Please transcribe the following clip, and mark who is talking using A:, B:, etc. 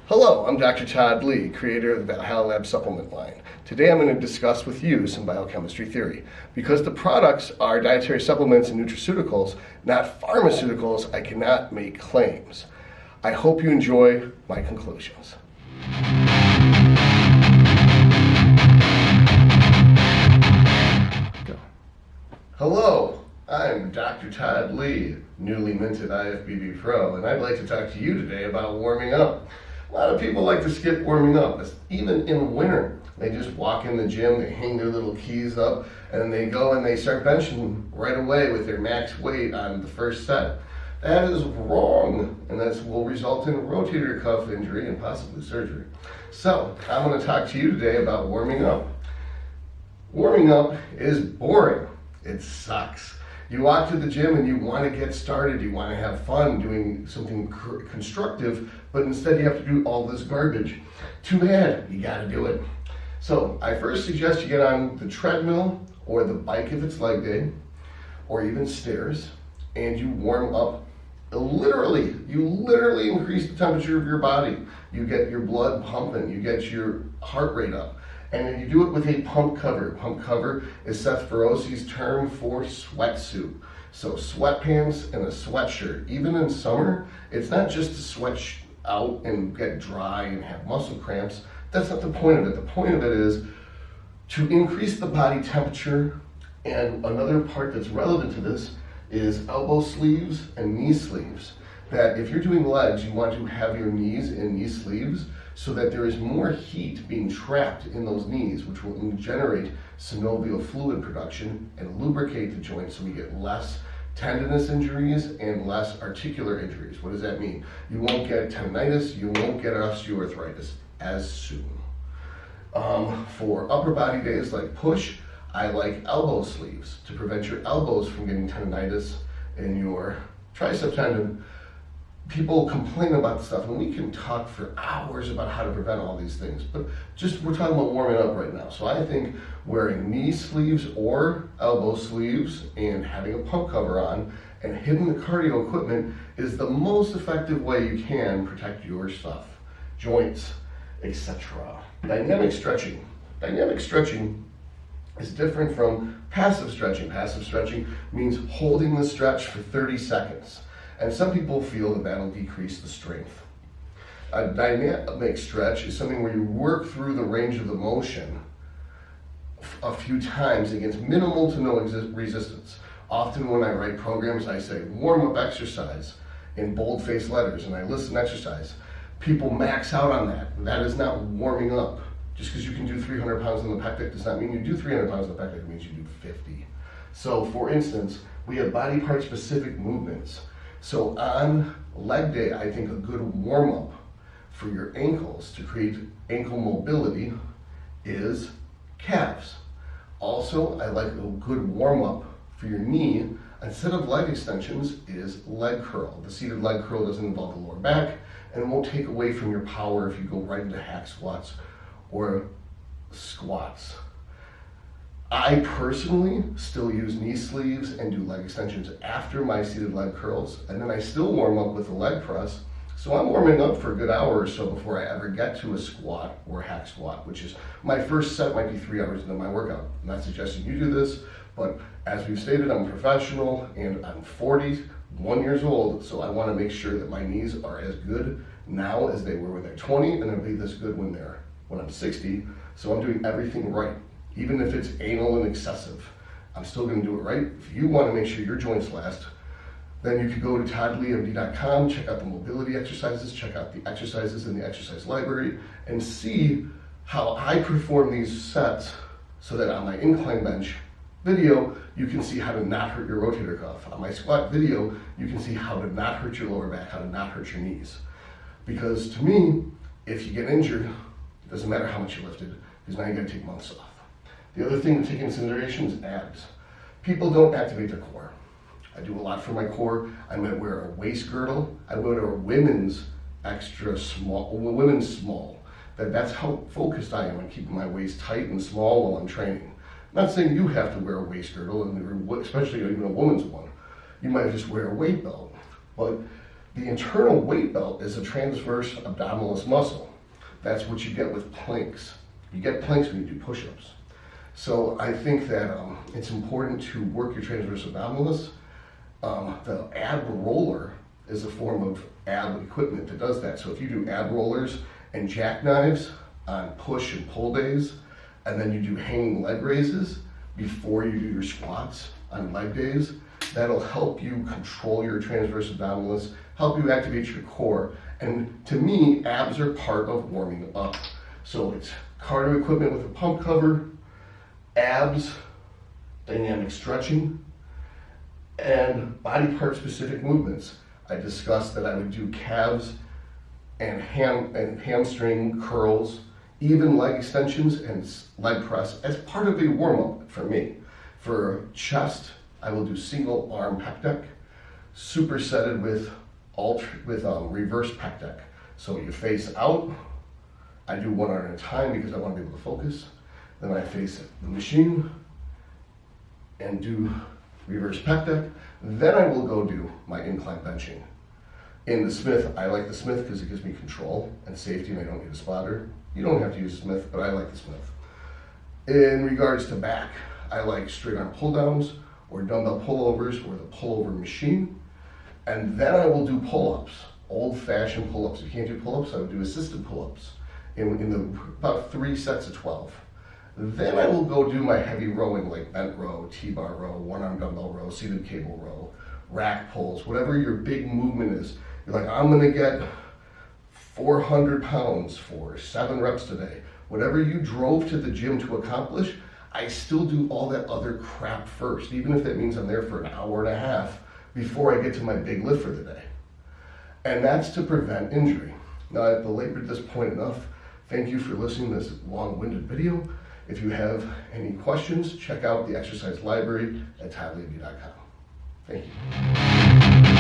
A: Hello, I'm Dr. Todd Lee, creator of the Valhalla Lab supplement line. Today I'm going to discuss with you some biochemistry theory. Because the products are dietary supplements and nutraceuticals, not pharmaceuticals, I cannot make claims. I hope you enjoy my conclusions. Go. Hello, I'm Dr. Todd Lee, newly minted IFBB Pro, and I'd like to talk to you today about warming up. A lot of people like to skip warming up, even in winter. They just walk in the gym, they hang their little keys up, and they go and they start benching right away with their max weight on the first set. That is wrong, and that will result in a rotator cuff injury and possibly surgery. So, I'm going to talk to you today about warming up. Warming up is boring. It sucks. You walk to the gym and you want to get started, you want to have fun doing something constructive, but instead you have to do all this garbage. Too bad, you got to do it. So I first suggest you get on the treadmill or the bike if it's leg day, or even stairs, and you warm up. You literally increase the temperature of your body. You get your blood pumping, you get your heart rate up. And you do it with a pump cover. Pump cover is Seth Feroci's term for sweatsuit. So sweatpants and a sweatshirt. Even in summer, it's not just to sweat out and get dry and have muscle cramps. That's not the point of it. The point of it is to increase the body temperature. And another part that's relevant to this is elbow sleeves and knee sleeves. That if you're doing legs, you want to have your knees in knee sleeves so that there is more heat being trapped in those knees, which will generate synovial fluid production and lubricate the joints so we get less tendinous injuries and less articular injuries. What does that mean? You won't get tendinitis, you won't get osteoarthritis as soon. For upper body days like push, I like elbow sleeves to prevent your elbows from getting tendinitis in your tricep tendon. People complain about stuff, and we can talk for hours about how to prevent all these things, but we're talking about warming up right now. So I think wearing knee sleeves or elbow sleeves and having a pump cover on and hitting the cardio equipment is the most effective way you can protect your stuff, joints, etc. Dynamic stretching. Dynamic stretching is different from passive stretching. Passive stretching means holding the stretch for 30 seconds. And some people feel that that'll decrease the strength. A dynamic stretch is something where you work through the range of the motion a few times against minimal to no resistance. Often when I write programs, I say warm-up exercise in bold-faced letters, and I list an exercise. People max out on that. That is not warming up. Just because you can do 300 pounds on the pec deck does not mean you do 300 pounds on the pec deck, it means you do 50. So for instance, we have body part specific movements. So on leg day, I think a good warm-up for your ankles to create ankle mobility is calves. Also, I like a good warm-up for your knee instead of leg extensions is leg curl. The seated leg curl doesn't involve the lower back and it won't take away from your power if you go right into hack squats or squats. I personally still use knee sleeves and do leg extensions after my seated leg curls, and then I still warm up with a leg press. So I'm warming up for a good hour or so before I ever get to a squat or a hack squat, which is my first set might be 3 hours into my workout. I'm not suggesting you do this, but as we've stated, I'm a professional and I'm 41 years old, so I want to make sure that my knees are as good now as they were when they're 20, and they'll be this good when I'm 60. So I'm doing everything right. Even if it's anal and excessive, I'm still going to do it right. If you want to make sure your joints last, then you can go to toddleemd.com, check out the mobility exercises, check out the exercises in the exercise library, and see how I perform these sets so that on my incline bench video, you can see how to not hurt your rotator cuff. On my squat video, you can see how to not hurt your lower back, how to not hurt your knees. Because to me, if you get injured, it doesn't matter how much you lifted, because now you got to take months off. The other thing to take into consideration is abs. People don't activate their core. I do a lot for my core. I might wear a waist girdle. I wear a women's extra small, women's small. That's how focused I am on keeping my waist tight and small while I'm training. I'm not saying you have to wear a waist girdle, especially even a woman's one. You might just wear a weight belt. But The internal weight belt is a transverse abdominis muscle. That's what you get with planks. You get planks when you do push-ups. So I think that it's important to work your transverse abdominis. The ab roller is a form of ab equipment that does that. So if you do ab rollers and jackknives on push and pull days, and then you do hanging leg raises before you do your squats on leg days, that'll help you control your transverse abdominis, help you activate your core. And to me, abs are part of warming up. So it's cardio equipment with a pump cover, abs, dynamic stretching, and body part specific movements. I discussed that I would do calves and hamstring curls, even leg extensions and leg press as part of a warm-up for me. For chest, I will do single arm pec deck, supersetted with reverse pec deck. So you face out, I do one arm at a time because I want to be able to focus. Then I face the machine and do reverse pec deck. Then I will go do my incline benching. In the Smith, I like the Smith because it gives me control and safety and I don't need a spotter. You don't have to use a Smith, but I like the Smith. In regards to back, I like straight arm pull downs or dumbbell pullovers or the pullover machine. And then I will do pull-ups, old-fashioned pull-ups. If you can't do pull-ups, I would do assisted pull-ups in about 3 sets of 12. Then I will go do my heavy rowing like bent row, T-bar row, one-arm dumbbell row, seated cable row, rack pulls, whatever your big movement is. You're like, I'm gonna get 400 pounds for 7 reps today. Whatever you drove to the gym to accomplish, I still do all that other crap first, even if that means I'm there for an hour and a half before I get to my big lift for the day. And that's to prevent injury. Now, I've belabored this point enough. Thank you for listening to this long-winded video. If you have any questions, check out the exercise library at toddlevy.com. Thank you.